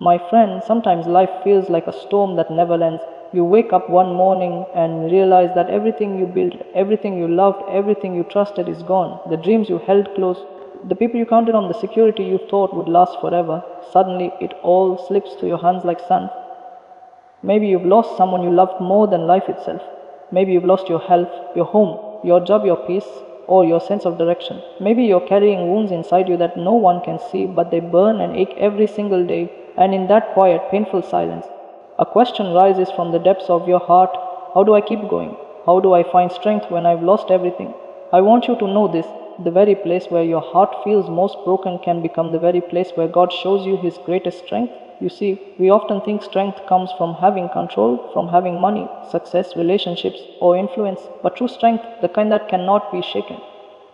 My friend, sometimes life feels like a storm that never ends. You wake up one morning and realize that everything you built, everything you loved, everything you trusted is gone. The dreams you held close, the people you counted on, the security you thought would last forever. Suddenly, it all slips through your hands like sand. Maybe you've lost someone you loved more than life itself. Maybe you've lost your health, your home, your job, your peace, or your sense of direction. Maybe you're carrying wounds inside you that no one can see, but they burn and ache every single day. And in that quiet, painful silence, a question rises from the depths of your heart. How do I keep going? How do I find strength when I've lost everything? I want you to know this. The very place where your heart feels most broken can become the very place where God shows you His greatest strength. You see, we often think strength comes from having control, from having money, success, relationships, or influence. But true strength, the kind that cannot be shaken,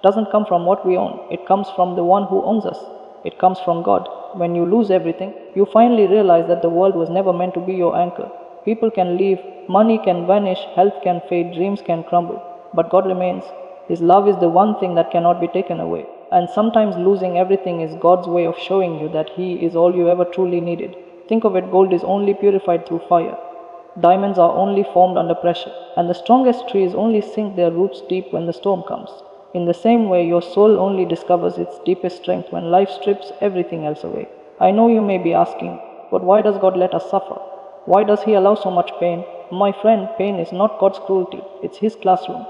doesn't come from what we own. It comes from the one who owns us. It comes from God. When you lose everything, you finally realize that the world was never meant to be your anchor. People can leave, money can vanish, health can fade, dreams can crumble. But God remains. His love is the one thing that cannot be taken away. And sometimes losing everything is God's way of showing you that He is all you ever truly needed. Think of it, gold is only purified through fire. Diamonds are only formed under pressure. And the strongest trees only sink their roots deep when the storm comes. In the same way, your soul only discovers its deepest strength when life strips everything else away. I know you may be asking, but why does God let us suffer? Why does He allow so much pain? My friend, pain is not God's cruelty, it's His classroom.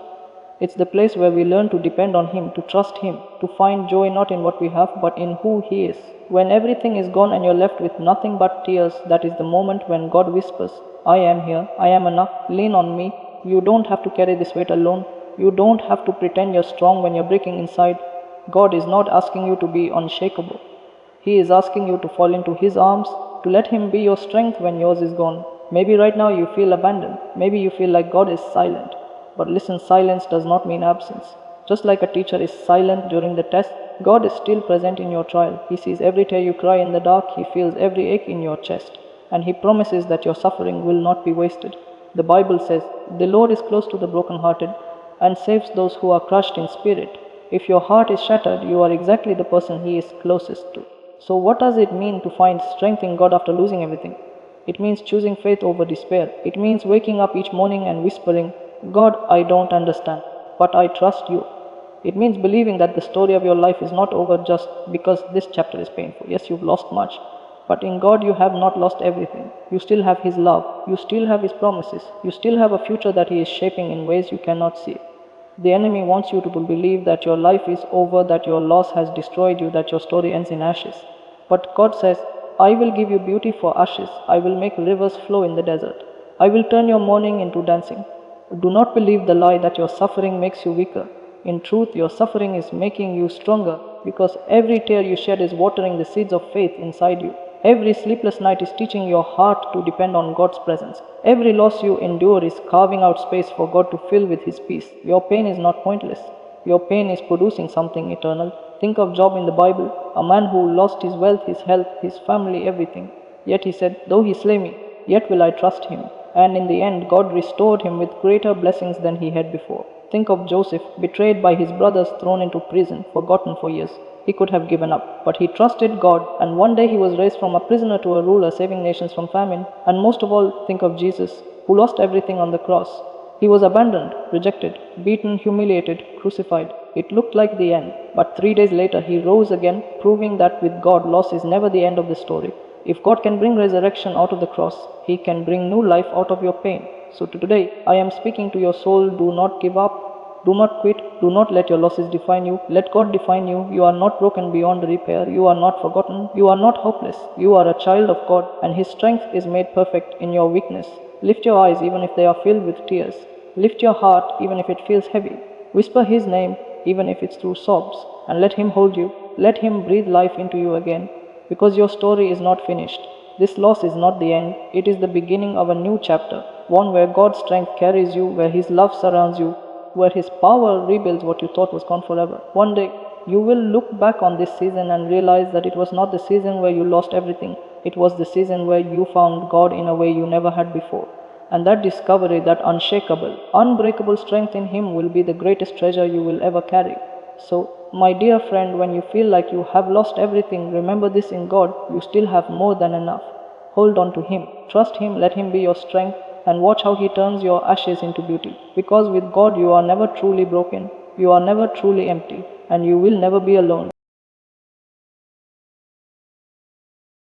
It's the place where we learn to depend on Him, to trust Him, to find joy not in what we have, but in who He is. When everything is gone and you're left with nothing but tears, that is the moment when God whispers, I am here, I am enough, lean on me. You don't have to carry this weight alone. You don't have to pretend you're strong when you're breaking inside. God is not asking you to be unshakable. He is asking you to fall into His arms, to let Him be your strength when yours is gone. Maybe right now you feel abandoned. Maybe you feel like God is silent. But listen, silence does not mean absence. Just like a teacher is silent during the test, God is still present in your trial. He sees every tear you cry in the dark. He feels every ache in your chest. And He promises that your suffering will not be wasted. The Bible says, the Lord is close to the brokenhearted and saves those who are crushed in spirit. If your heart is shattered, you are exactly the person He is closest to. So what does it mean to find strength in God after losing everything? It means choosing faith over despair. It means waking up each morning and whispering, God, I don't understand, but I trust you. It means believing that the story of your life is not over just because this chapter is painful. Yes, you've lost much, but in God you have not lost everything. You still have His love. You still have His promises. You still have a future that He is shaping in ways you cannot see. The enemy wants you to believe that your life is over, that your loss has destroyed you, that your story ends in ashes. But God says, I will give you beauty for ashes. I will make rivers flow in the desert. I will turn your mourning into dancing. Do not believe the lie that your suffering makes you weaker. In truth, your suffering is making you stronger because every tear you shed is watering the seeds of faith inside you. Every sleepless night is teaching your heart to depend on God's presence. Every loss you endure is carving out space for God to fill with His peace. Your pain is not pointless. Your pain is producing something eternal. Think of Job in the Bible, a man who lost his wealth, his health, his family, everything. Yet he said, though he slay me, yet will I trust him. And in the end, God restored him with greater blessings than he had before. Think of Joseph, betrayed by his brothers, thrown into prison, forgotten for years. He could have given up, but he trusted God, and one day he was raised from a prisoner to a ruler, saving nations from famine. And most of all, think of Jesus, who lost everything on the cross. He was abandoned, rejected, beaten, humiliated, crucified. It looked like the end, but 3 days later he rose again, proving that with God, loss is never the end of the story. If God can bring resurrection out of the cross, He can bring new life out of your pain. So today, I am speaking to your soul, do not give up, do not quit, do not let your losses define you. Let God define you. You are not broken beyond repair. You are not forgotten. You are not hopeless. You are a child of God, and His strength is made perfect in your weakness. Lift your eyes even if they are filled with tears. Lift your heart even if it feels heavy. Whisper His name even if it's through sobs, and let Him hold you. Let Him breathe life into you again. Because your story is not finished. This loss is not the end, it is the beginning of a new chapter, one where God's strength carries you, where His love surrounds you, where His power rebuilds what you thought was gone forever. One day, you will look back on this season and realize that it was not the season where you lost everything, it was the season where you found God in a way you never had before. And that discovery, that unshakable, unbreakable strength in Him will be the greatest treasure you will ever carry. So, my dear friend, when you feel like you have lost everything, remember this: in God, you still have more than enough. Hold on to Him. Trust Him, let Him be your strength, and watch how He turns your ashes into beauty. Because with God you are never truly broken, you are never truly empty, and you will never be alone.